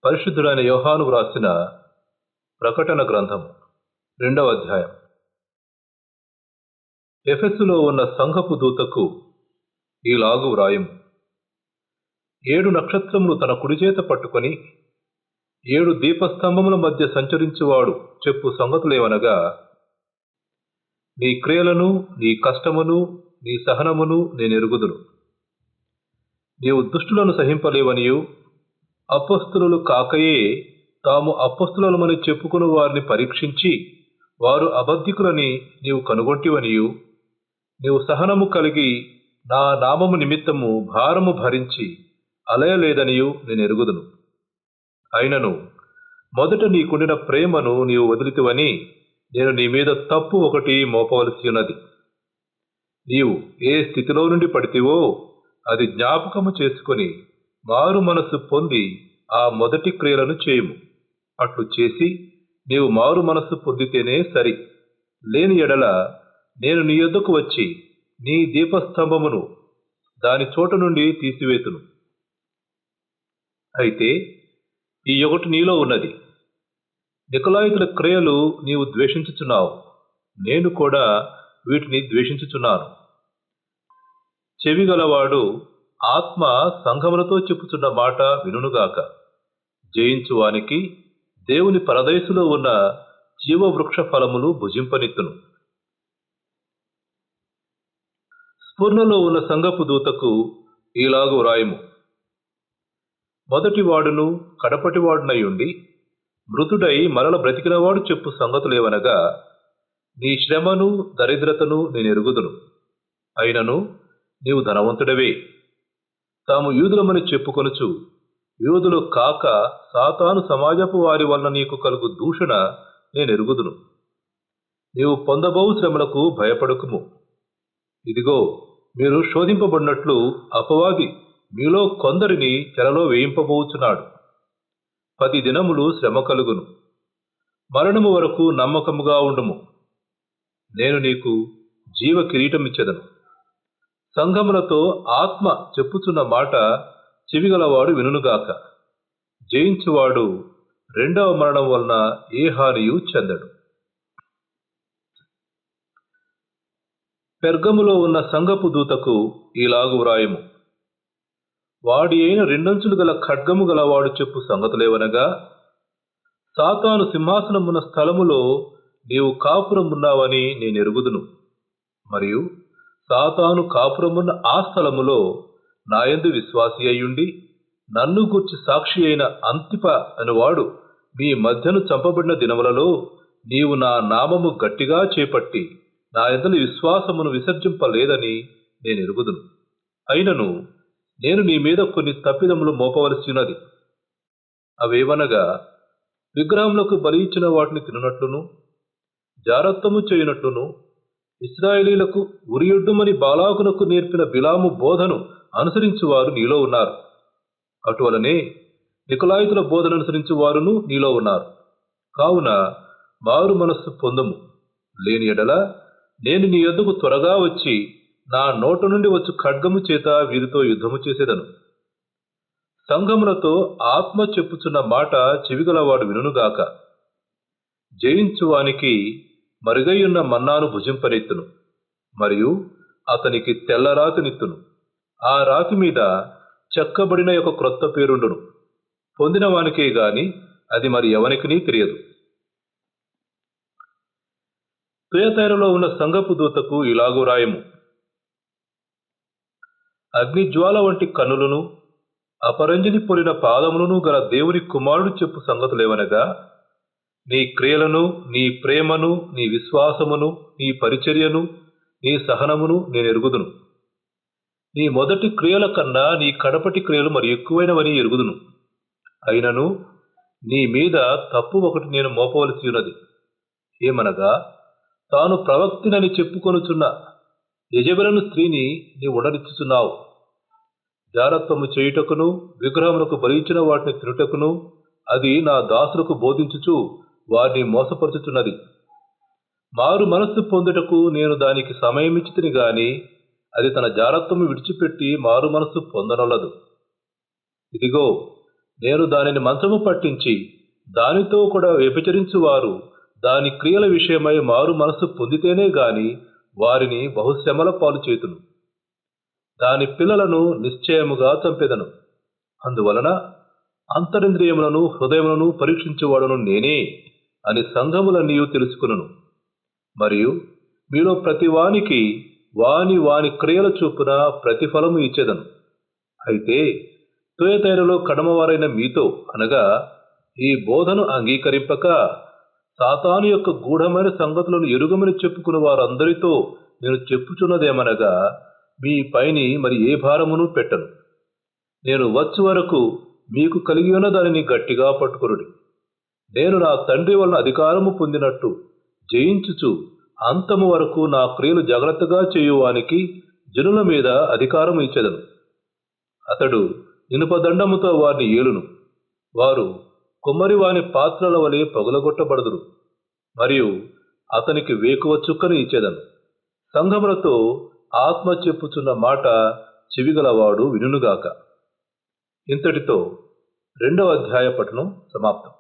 పరిశుద్ధుడైన యోహాను వ్రాసిన ప్రకటన గ్రంథం 2వ అధ్యాయం. ఎఫెసులో ఉన్న సంఘపు దూతకు ఈలాగు వ్రాయుము. 7 నక్షత్రములు తన కుడిచేత పట్టుకొని 7 దీపస్తంభముల మధ్య సంచరించువాడు చెప్పు సంగతులేవనగా, నీ క్రియలను, నీ కష్టమును, నీ సహనమును నేనెరుగుదును. నీవు దుష్టులను సహింపలేవనియు, అపొస్తలులు కాకయే తాము అపొస్తలులమని చెప్పుకుని వారిని పరీక్షించి వారు అబద్ధికులని నీవు కనుగొంటివనియు, నీవు సహనము కలిగి నా నామము నిమిత్తము భారము భరించి అలయలేదనియు నేనెరుగుదును. అయినను మొదట నీకుండిన ప్రేమను నీవు వదిలితివని నేను నీ మీద తప్పు ఒకటి మోపవలసి ఉన్నది. నీవు ఏ స్థితిలో నుండి పడితివో అది జ్ఞాపకము చేసుకొని మారు మనసు పొంది ఆ మొదటి క్రియలను చేయుము. అట్లు చేసి నీవు మారు మనసు పొందితేనే సరి. లేని ఎడల నేను నీ యొద్దకు వచ్చి నీ దీపస్తంభమును దాని చోట నుండి తీసివేతును. అయితే ఈ ఒకటి నీలో ఉన్నది, నికొలాయితుల క్రియలు నీవు ద్వేషించుచున్నావు, నేను కూడా వీటిని ద్వేషించుచున్నాను. చెవిగలవాడు ఆత్మ సంఘములతో చెప్పుచున్న మాట వినుగాక. జయించువానికి దేవుని పరదేశులో ఉన్న జీవవృక్ష ఫలములు భుజింపనిత్తును. స్ఫుర్ణలో ఉన్న సంఘపు దూతకు ఈలాగు వ్రాయుము. మొదటి వాడును కడపటి వాడునయుండి మృతుడై మరల బ్రతికినవాడు చెప్పు సంగతులేవనగా, నీ శ్రమను దరిద్రతను నేనెరుగుదును. అయినను నీవు ధనవంతుడవే. తాము యూదులమని చెప్పుకొనుచు యూదులు కాక సాతాను సమాజపు వారి వలన నీకు కలుగు దూషణ నేనెరుగుదును. నీవు పొందబోవు శ్రమలకు భయపడకుము. ఇదిగో, మీరు శోధింపబడినట్లు అపవాది మీలో కొందరిని చెరలో వేయింపబోచున్నాడు. 10 దినములు శ్రమ కలుగును. మరణము వరకు నమ్మకముగా ఉండుము. నేను నీకు జీవ కిరీటమిచ్చెదను. సంఘములతో ఆత్మ చెప్పుచున్న మాట చెవిగలవాడు వినుగాక. జయించువాడు రెండవ మరణం వలన ఏ హానియు చెందడు. పెర్గములో ఉన్న సంఘపు దూతకు ఈలాగు వ్రాయము. వాడి అయిన 2 అంచులు గల ఖడ్గము గలవాడు చెప్పు సంగతులేవనగా, సాతాను సింహాసనమున్న స్థలములో నీవు కాపురమున్నావని నేనెరుగుదును. మరియు సాతాను కాపురమున్న ఆ స్థలములో నాయందు విశ్వాసి అయ్యుండి నన్ను గూర్చి సాక్షి అయిన అంతిప అనువాడు మీ మధ్యను చంపబడిన దినములలో నీవు నా నామము గట్టిగా చేపట్టి నా యందలి విశ్వాసమును విసర్జింపలేదని నేనెరుగుదును. అయినను నేను నీ మీద కొన్ని తప్పిదములు మోపవలసి ఉన్నది. అవేవనగా, విగ్రహములకు బలి ఇచ్చిన వాటిని తినునట్లును, జారత్వము చేయునట్లును, ఇశ్రాయేలీలకు ఉరియొడ్డుమని బాలాకునకు నేర్పిన బిలాము బోధను అనుసరించువారు నీలో ఉన్నారు. అటువలనే నికొలాయితుల బోధన అనుసరించువారును నీలో ఉన్నారు. కావున మారు మనస్సు పొందము. లేని ఎడల నేను నీ యొద్దకు త్వరగా వచ్చి నా నోట నుండి వచ్చు ఖడ్గము చేత వీరితో యుద్ధము చేసేదను. సంఘములతో ఆత్మ చెప్పుచున్న మాట చెవిగలవాడు వినుగాక. జయించువానికి మరుగైయున్న మన్నాను భుజింపనెత్తును, మరియు అతనికి తెల్ల రాతినిత్తును. ఆ రాతి మీద చెక్కబడిన ఒక క్రొత్త పేరుండును. పొందిన వానికే గాని అది మరి ఎవనికినీ తెలియదు. తుయతైరలో ఉన్న సంఘపు దూతకు ఇలాగు రాయము. అగ్నిజ్వాల వంటి కన్నులను అపరంజిని పొలిన పాదములను గల దేవుని కుమారుడు చెప్పు సంగతులేవనగా, నీ క్రియలను, నీ ప్రేమను, నీ విశ్వాసమును, నీ పరిచర్యను, నీ సహనమును నేనెరుగుదును. నీ మొదటి క్రియల కన్నా నీ కడపటి క్రియలు మరి ఎక్కువైనవని ఎరుగుదును. అయినను నీ మీద తప్పు ఒకటి నేను మోపవలసి ఉన్నది. ఏమనగా, తాను ప్రవక్తినని చెప్పుకొనుచున్న యెజెబెలు స్త్రీని నీ ఉండనిచ్చుచున్నావు. జారత్వము చేయుటకును, విగ్రహములకు బలి ఇచ్చిన వాటిని తినుటకును అది నా దాసులకు బోధించుచు వారిని మోసపరుచుచున్నది. మారు మనస్సు పొందుటకు నేను దానికి సమయమిచ్చితిని గాని అది తన జారత్వము విడిచిపెట్టి మారు మనస్సు పొందనొల్లదు. ఇదిగో, నేను దానిని మంచము పట్టించి దానితో కూడా వ్యభిచరించువారు దాని క్రియల విషయమై మారు మనసు పొందితేనే గాని వారిని బహుశ్రమల పాలు చేతును. దాని పిల్లలను నిశ్చయముగా చంపెదను. అందువలన అంతరింద్రియములను హృదయములను పరీక్షించువాడును నేనే అని సంఘములన్నీ తెలుసుకును. మరియు మీలో ప్రతి వానికి వాని క్రియల చొప్పున ప్రతిఫలము ఇచ్చేదను. అయితే తుయతైరలో కడమవారైన మీతో అనగా ఈ బోధను అంగీకరింపక సాతాను యొక్క గూఢమైన సంగతులను ఎరుగమని చెప్పుకున్న వారందరితో నేను చెప్పుచున్నదేమనగా, మీ పైని మరి ఏ భారమును పెట్టను. నేను వచ్చు వరకు మీకు కలిగి ఉన్న దానిని గట్టిగా పట్టుకొనుడి. నేను నా తండ్రి వలన అధికారము పొందినట్టు జయించుచు అంతము వరకు నా క్రియలు జాగ్రత్తగా చేయువానికి జనుల మీద అధికారం ఇచ్చేదను. అతడు ఇనుపదండముతో వారిని ఏలును. వారు కుమ్మరి వాని పాత్రల వలె పగులగొట్టబడదురు. మరియు అతనికి వేకువ చుక్కను ఇచ్చేదను. సంఘములతో ఆత్మ చెప్పుచున్న మాట చెవిగలవాడు వినుగాక. ఇంతటితో 2వ అధ్యాయ పఠనం సమాప్తం.